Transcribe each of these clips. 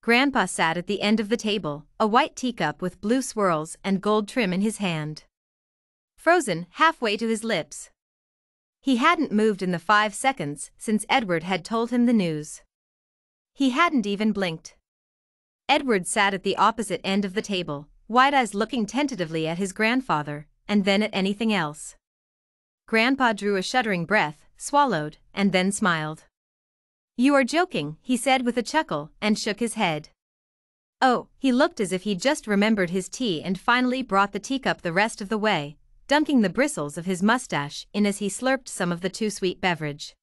Grandpa sat at the end of the table, a white teacup with blue swirls and gold trim in his hand, frozen halfway to his lips. He hadn't moved in the 5 seconds since Edward had told him the news. He hadn't even blinked. Edward sat at the opposite end of the table, wide eyes looking tentatively at his grandfather, and then at anything else. Grandpa drew a shuddering breath, swallowed, and then smiled. "You are joking," he said with a chuckle, and shook his head. Oh, he looked as if he'd just remembered his tea and finally brought the teacup the rest of the way, dunking the bristles of his mustache in as he slurped some of the too-sweet beverage.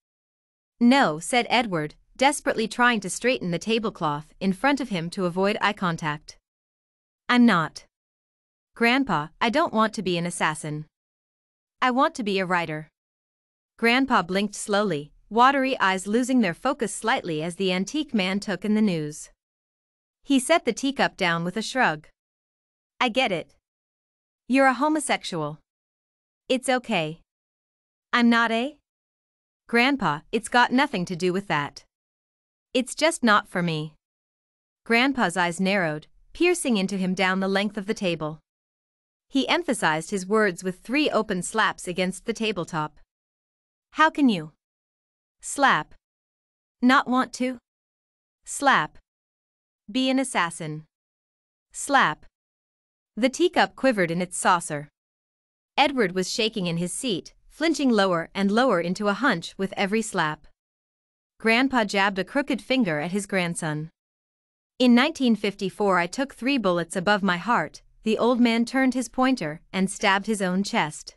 "No," said Edward, desperately trying to straighten the tablecloth in front of him to avoid eye contact. "I'm not. Grandpa, I don't want to be an assassin. I want to be a writer." Grandpa blinked slowly, watery eyes losing their focus slightly as the antique man took in the news. He set the teacup down with a shrug. "I get it. You're a homosexual. It's okay. I'm not, eh?" "Grandpa, it's got nothing to do with that. It's just not for me." Grandpa's eyes narrowed, piercing into him down the length of the table. He emphasized his words with 3 open slaps against the tabletop. "How can you slap? Not want to? Slap. Be an assassin. Slap." The teacup quivered in its saucer. Edward was shaking in his seat, flinching lower and lower into a hunch with every slap. Grandpa jabbed a crooked finger at his grandson. "In 1954 I took 3 bullets above my heart," the old man turned his pointer and stabbed his own chest.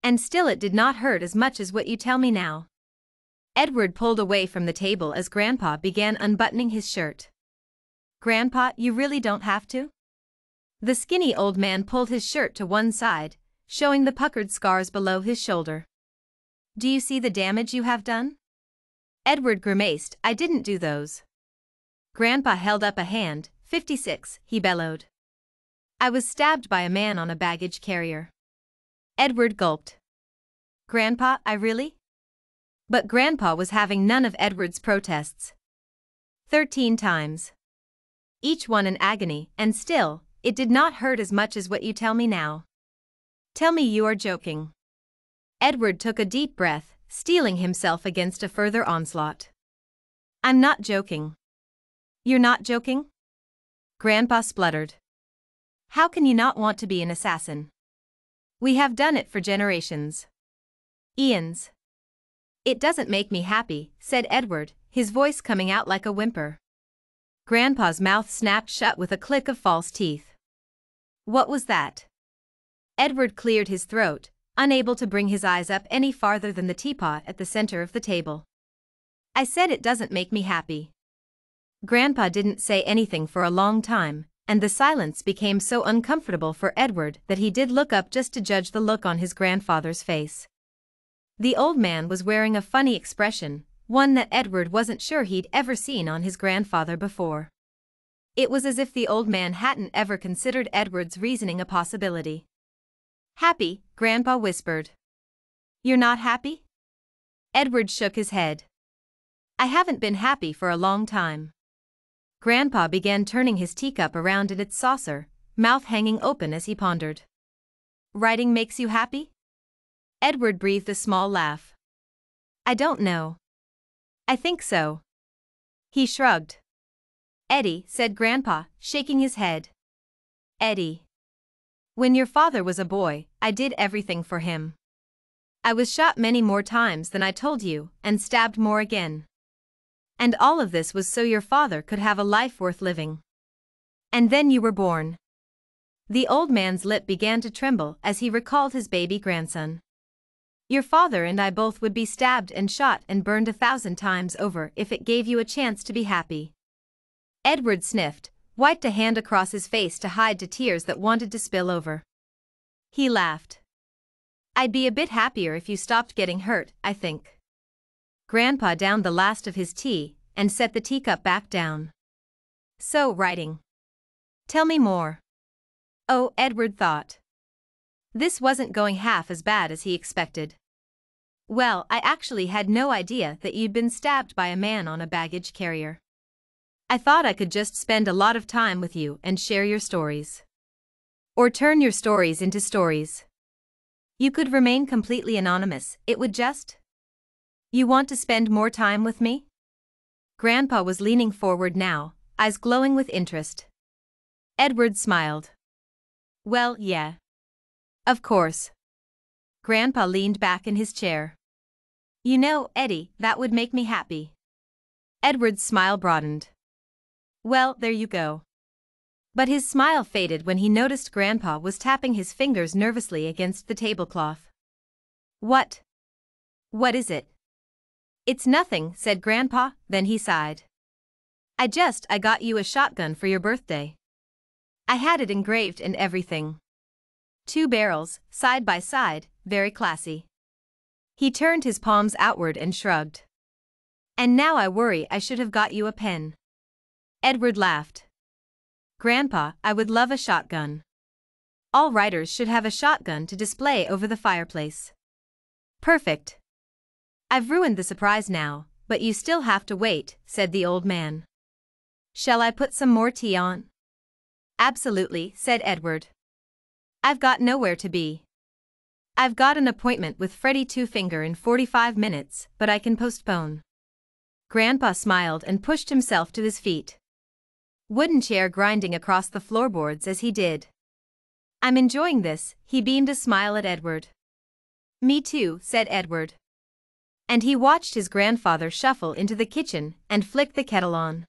"And still it did not hurt as much as what you tell me now." Edward pulled away from the table as Grandpa began unbuttoning his shirt. "Grandpa, you really don't have to?" The skinny old man pulled his shirt to one side, showing the puckered scars below his shoulder. "Do you see the damage you have done?" Edward grimaced. "I didn't do those." Grandpa held up a hand. 56, he bellowed. "I was stabbed by a man on a baggage carrier." Edward gulped. "Grandpa, I really?" But Grandpa was having none of Edward's protests. 13 times. Each one in agony, and still, it did not hurt as much as what you tell me now. "Tell me you are joking." Edward took a deep breath, steeling himself against a further onslaught. "I'm not joking." "You're not joking?" Grandpa spluttered. "How can you not want to be an assassin? We have done it for generations. Eons." "It doesn't make me happy," said Edward, his voice coming out like a whimper. Grandpa's mouth snapped shut with a click of false teeth. "What was that?" Edward cleared his throat, unable to bring his eyes up any farther than the teapot at the center of the table. "I said it doesn't make me happy." Grandpa didn't say anything for a long time, and the silence became so uncomfortable for Edward that he did look up just to judge the look on his grandfather's face. The old man was wearing a funny expression, one that Edward wasn't sure he'd ever seen on his grandfather before. It was as if the old man hadn't ever considered Edward's reasoning a possibility. "Happy?" Grandpa whispered. "You're not happy?" Edward shook his head. "I haven't been happy for a long time." Grandpa began turning his teacup around in its saucer, mouth hanging open as he pondered. "Writing makes you happy?" Edward breathed a small laugh. "I don't know. I think so." He shrugged. "Eddie," said Grandpa, shaking his head. "Eddie. When your father was a boy, I did everything for him. I was shot many more times than I told you, and stabbed more again. And all of this was so your father could have a life worth living. And then you were born." The old man's lip began to tremble as he recalled his baby grandson. "Your father and I both would be stabbed and shot and burned 1,000 times over if it gave you a chance to be happy." Edward sniffed, wiped a hand across his face to hide the tears that wanted to spill over. He laughed. "I'd be a bit happier if you stopped getting hurt, I think." Grandpa downed the last of his tea and set the teacup back down. "So, writing. Tell me more." Oh, Edward thought. This wasn't going half as bad as he expected. "Well, I actually had no idea that you'd been stabbed by a man on a baggage carrier." I thought I could just spend a lot of time with you and share your stories. Or turn your stories into stories. You could remain completely anonymous, it would just. You want to spend more time with me? Grandpa was leaning forward now, eyes glowing with interest. Edward smiled. Well, yeah. Of course. Grandpa leaned back in his chair. You know, Eddie, that would make me happy. Edward's smile broadened. Well, there you go. But his smile faded when he noticed Grandpa was tapping his fingers nervously against the tablecloth. What? What is it? It's nothing, said Grandpa, then he sighed. I got you a shotgun for your birthday. I had it engraved and everything. 2 barrels, side by side, very classy. He turned his palms outward and shrugged. And now I worry I should have got you a pen. Edward laughed. Grandpa, I would love a shotgun. All writers should have a shotgun to display over the fireplace. Perfect. I've ruined the surprise now, but you still have to wait, said the old man. Shall I put some more tea on? Absolutely, said Edward. I've got nowhere to be. I've got an appointment with Freddie Two Finger in 45 minutes, but I can postpone. Grandpa smiled and pushed himself to his feet. Wooden chair grinding across the floorboards as he did. I'm enjoying this, he beamed a smile at Edward. Me too, said Edward. And he watched his grandfather shuffle into the kitchen and flick the kettle on.